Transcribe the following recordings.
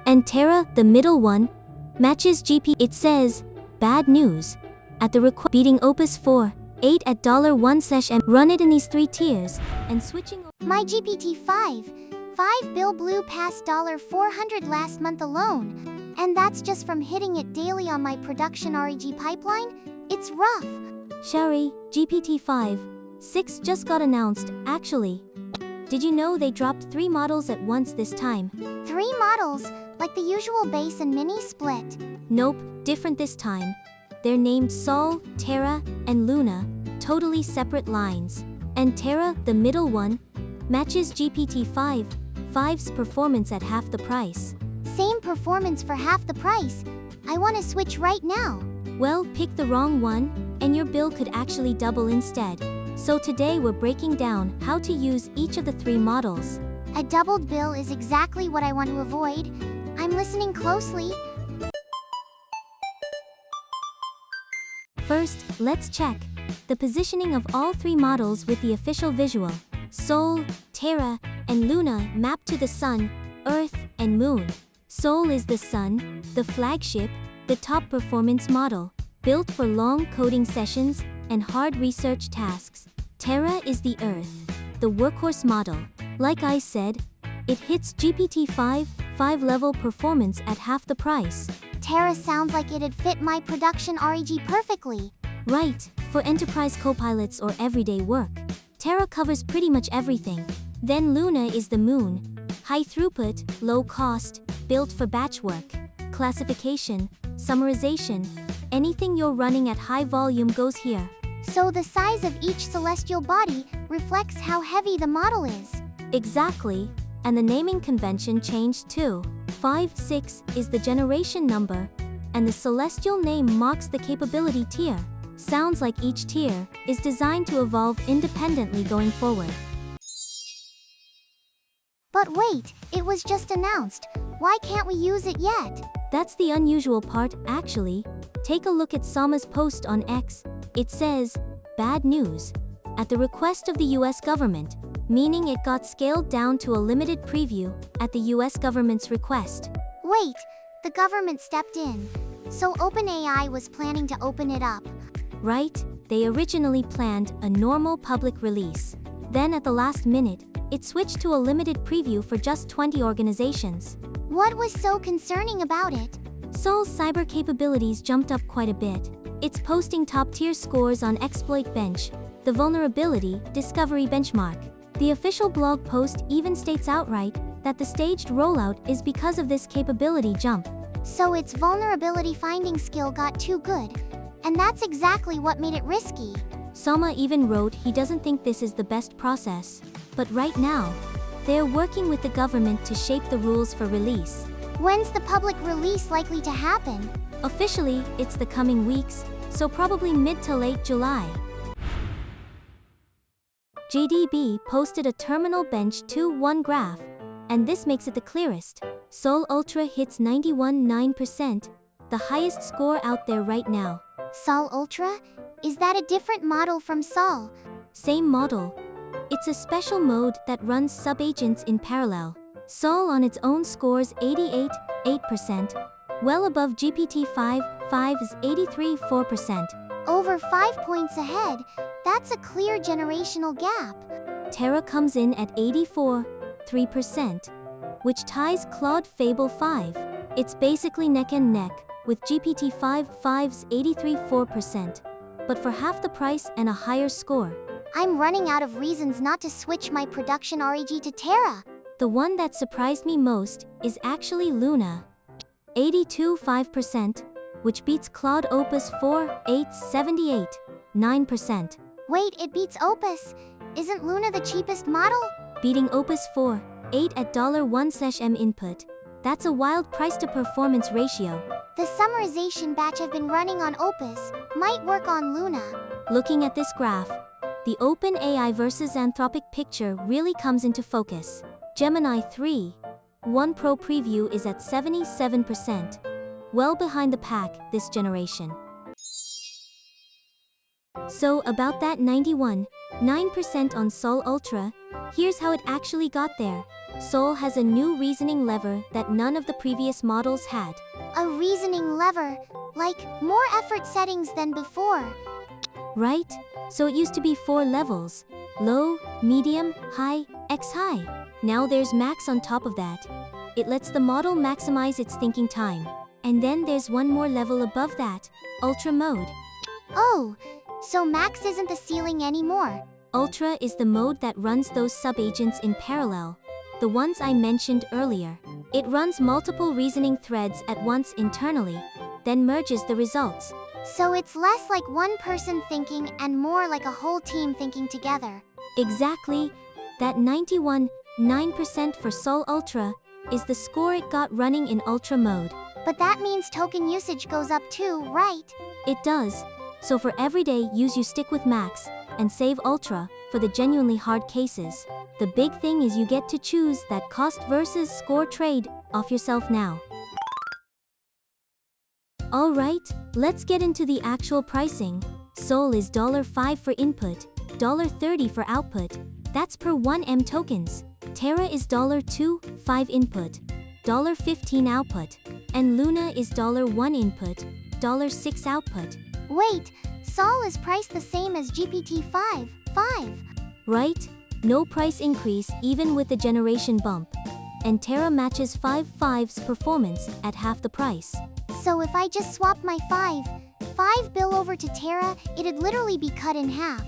And Terra, the middle one, matches GP. It says, bad news. At the beating Opus 4.8 at $1/m. Run it in these 3 tiers, and switching. My GPT-5.6 bill blew past $400 last month alone. And that's just from hitting it daily on my production REG pipeline? It's rough. Shari, GPT-5.6 just got announced, actually. Did you know they dropped 3 models at once this time? 3 models, like the usual base and mini split. Nope, different this time. They're named Sol, Terra, and Luna, totally separate lines. And Terra, the middle one, matches GPT-5.6's performance at half the price. Same performance for half the price. I want to switch right now. Well, pick the wrong one, and your bill could actually double instead. So today we're breaking down how to use each of the 3 models. A doubled bill is exactly what I want to avoid. I'm listening closely. First, let's check the positioning of all 3 models with the official visual. Sol, Terra, and Luna map to the Sun, Earth, and Moon. Sol is the Sun, the flagship, the top performance model, built for long coding sessions and hard research tasks. Terra is the Earth, the workhorse model. Like I said, it hits GPT-5.6 level performance at half the price. Terra sounds like it'd fit my production REG perfectly. Right, for enterprise copilots or everyday work. Terra covers pretty much everything. Then Luna is the Moon. High throughput, low cost, built for batch work. Classification, summarization, anything you're running at high volume goes here. So the size of each celestial body reflects how heavy the model is. Exactly, and the naming convention changed too. 5.6 is the generation number, and the celestial name marks the capability tier. Sounds like each tier is designed to evolve independently going forward. But wait, it was just announced. Why can't we use it yet? That's the unusual part, actually. Take a look at Sama's post on X. It says, bad news. At the request of the US government, meaning it got scaled down to a limited preview at the US government's request. Wait, the government stepped in. So OpenAI was planning to open it up. Right, they originally planned a normal public release. Then at the last minute, it switched to a limited preview for just 20 organizations. What was so concerning about it? Sol's cyber capabilities jumped up quite a bit. It's posting top-tier scores on Exploit Bench, the vulnerability discovery benchmark. The official blog post even states outright that the staged rollout is because of this capability jump. So its vulnerability finding skill got too good. And that's exactly what made it risky. Sama even wrote he doesn't think this is the best process. But right now, they're working with the government to shape the rules for release. When's the public release likely to happen? Officially, it's the coming weeks, so probably mid to late July. JDB posted a TerminalBench 2.1 graph, and this makes it the clearest. Sol Ultra hits 91.9%, the highest score out there right now. Sol Ultra? Is that a different model from Sol? Same model. It's a special mode that runs sub-agents in parallel. Sol on its own scores 88.8%, well above GPT-5.6's 83.4%. Over 5 points ahead, that's a clear generational gap. Terra comes in at 84.3%, which ties Claude Fable 5. It's basically neck and neck with GPT-5.6's 83.4%, but for half the price and a higher score. I'm running out of reasons not to switch my production REG to Terra. The one that surprised me most is actually Luna. 82.5%, which beats Claude Opus 4.8's 78.9%. Wait, it beats Opus? Isn't Luna the cheapest model? Beating Opus 4.8 at $1/m input. That's a wild price-to-performance ratio. The summarization batch I've been running on Opus might work on Luna. Looking at this graph, the OpenAI versus Anthropic picture really comes into focus. Gemini 3.1 Pro preview is at 77%, well behind the pack this generation. So about that 91.9% on Sol Ultra, Here's how it actually got there. Sol has a new reasoning lever that none of the previous models had. A reasoning lever, like more effort settings than before. Right? So it used to be 4 levels. Low, medium, high, X high. Now there's max on top of that. It lets the model maximize its thinking time. And then there's one more level above that, Ultra mode. Oh, so max isn't the ceiling anymore. Ultra is the mode that runs those sub-agents in parallel, the ones I mentioned earlier. It runs multiple reasoning threads at once internally, then merges the results. So it's less like one person thinking and more like a whole team thinking together. Exactly. That 91.9% for Sol Ultra is the score it got running in Ultra mode. But that means token usage goes up too, right? It does. So for everyday use you stick with Max, and save Ultra for the genuinely hard cases. The big thing is you get to choose that cost versus score trade off yourself now. Alright, let's get into the actual pricing. Sol is $5 for input, $30 for output. That's per 1M tokens. Terra is $2.5 input, $15 output. And Luna is $1 input, $6 output. Wait, Sol is priced the same as GPT-5.6. Right? No price increase even with the generation bump. And Terra matches 5.5's performance at half the price. So if I just swap my 5 bill over to Terra, it'd literally be cut in half.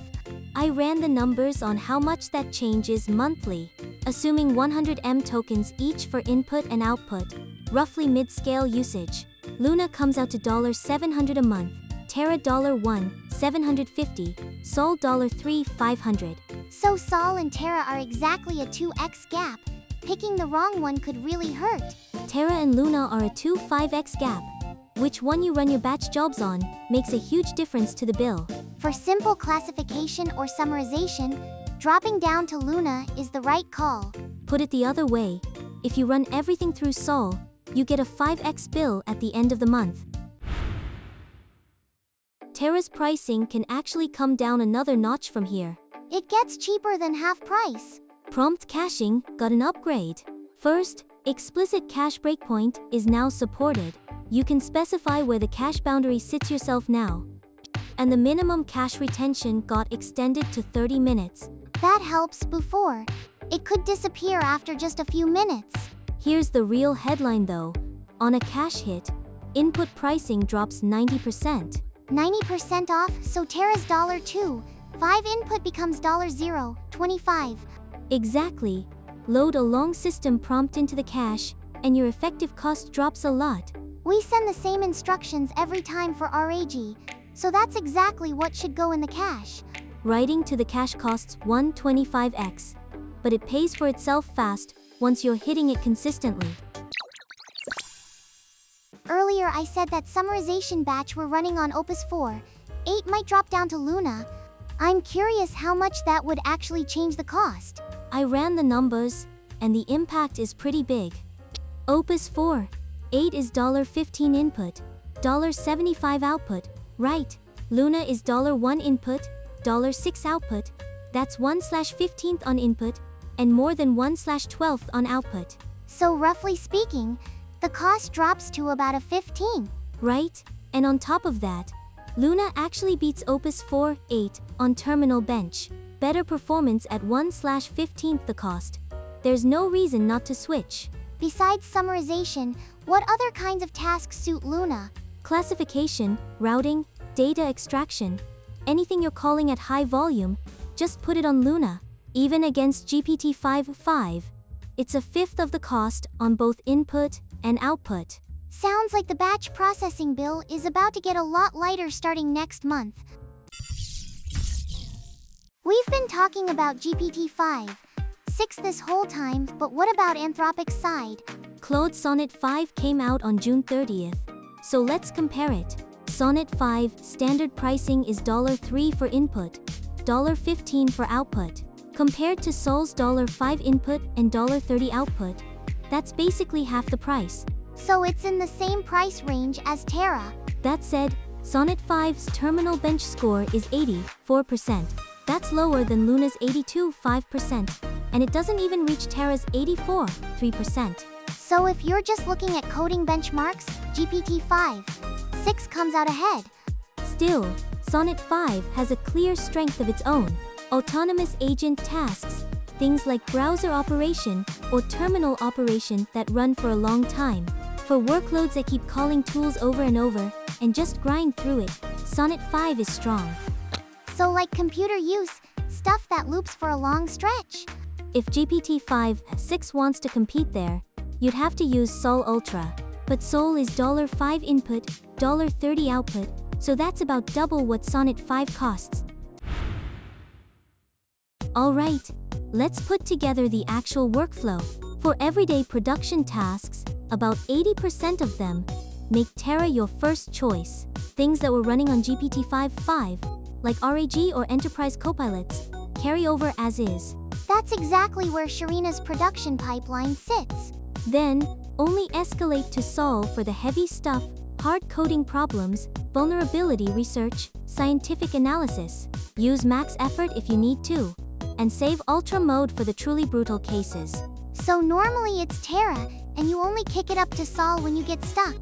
I ran the numbers on how much that changes monthly. Assuming 100M tokens each for input and output, roughly mid-scale usage. Luna comes out to $700 a month, Terra $750, Sol $3 500. So Sol and Terra are exactly a 2x gap. Picking the wrong one could really hurt. Terra and Luna are a 2-5x gap. Which one you run your batch jobs on makes a huge difference to the bill. For simple classification or summarization, dropping down to Luna is the right call. Put it the other way, if you run everything through Sol, you get a 5x bill at the end of the month. Terra's pricing can actually come down another notch from here. It gets cheaper than half price. Prompt caching got an upgrade. First, explicit cache breakpoint is now supported. You can specify where the cache boundary sits yourself now. And the minimum cache retention got extended to 30 minutes. That helps. Before, it could disappear after just a few minutes. Here's the real headline though. On a cache hit, input pricing drops 90%. 90% off, so Terra's $2.5 input becomes $0.25. Exactly. Load a long system prompt into the cache, and your effective cost drops a lot. We send the same instructions every time for RAG, so that's exactly what should go in the cache. Writing to the cache costs 125x, but it pays for itself fast once you're hitting it consistently. Earlier I said that summarization batch we're running on Opus 4.8 might drop down to Luna. I'm curious how much that would actually change the cost. I ran the numbers, and the impact is pretty big. Opus 4.8 is $15 input, $75 output, right? Luna is $1 input, $6 output. That's 1/15th on input, and more than 1/12th on output. So roughly speaking, the cost drops to about a 15. Right? And on top of that, Luna actually beats Opus 4.8 on TerminalBench. Better performance at 1/15th the cost. There's no reason not to switch. Besides summarization, what other kinds of tasks suit Luna? Classification, routing, data extraction. Anything you're calling at high volume, just put it on Luna. Even against GPT-5.6, it's a fifth of the cost on both input and output. Sounds like the batch processing bill is about to get a lot lighter starting next month. We've been talking about GPT-5.6 this whole time, but what about Anthropic's side? Claude Sonnet 5 came out on June 30th, so let's compare it. Sonnet 5 standard pricing is $3 for input, $15 for output. Compared to Sol's $5 input and $30 output, that's basically half the price. So it's in the same price range as Terra. That said, Sonnet 5's TerminalBench score is 84%. That's lower than Luna's 82.5%. and it doesn't even reach Terra's 84.3%. So if you're just looking at coding benchmarks, GPT-5.6 comes out ahead. Still, Sonnet 5 has a clear strength of its own. Autonomous agent tasks, things like browser operation or terminal operation that run for a long time. For workloads that keep calling tools over and over and just grind through it, Sonnet 5 is strong. So like computer use, stuff that loops for a long stretch. If GPT-5.6 wants to compete there, you'd have to use Sol Ultra. But Sol is $5 input, $30 output, so that's about double what Sonnet 5 costs. Alright, let's put together the actual workflow. For everyday production tasks, about 80% of them make Terra your first choice. Things that were running on GPT-5.5, like RAG or Enterprise Copilots, carry over as is. That's exactly where Sharina's production pipeline sits. Then, only escalate to Sol for the heavy stuff, hard coding problems, vulnerability research, scientific analysis. Use max effort if you need to. And save Ultra mode for the truly brutal cases. So normally it's Terra, and you only kick it up to Sol when you get stuck.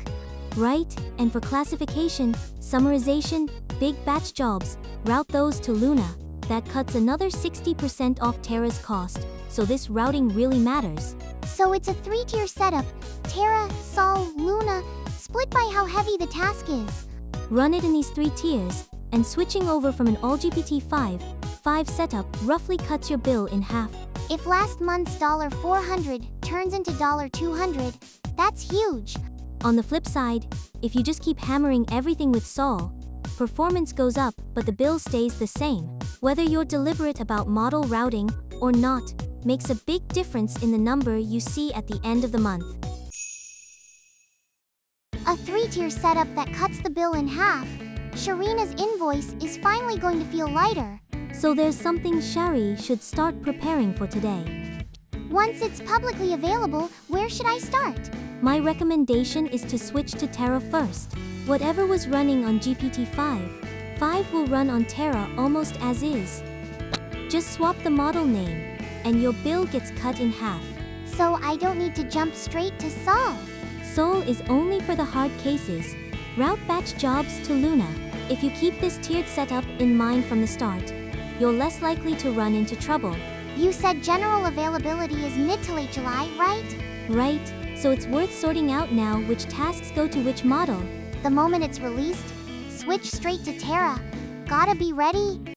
Right, and for classification, summarization, big batch jobs, route those to Luna. That cuts another 60% off Terra's cost, so this routing really matters. So it's a 3-tier setup, Terra, Sol, Luna, split by how heavy the task is. Run it in these 3 tiers, and switching over from an all GPT-5.5 setup roughly cuts your bill in half. If last month's $400 turns into $200, that's huge. On the flip side, if you just keep hammering everything with Sol, performance goes up but the bill stays the same. Whether you're deliberate about model routing or not, makes a big difference in the number you see at the end of the month. A 3-tier setup that cuts the bill in half. Sharina's invoice is finally going to feel lighter. So there's something Shari should start preparing for today. Once it's publicly available, where should I start? My recommendation is to switch to Terra first. Whatever was running on GPT-5.5 will run on Terra almost as is. Just swap the model name, and your bill gets cut in half. So I don't need to jump straight to Sol. Sol is only for the hard cases. Route batch jobs to Luna. If you keep this tiered setup in mind from the start, you're less likely to run into trouble. You said general availability is mid to late July, right? Right, so it's worth sorting out now which tasks go to which model. The moment it's released, switch straight to Terra. Gotta be ready.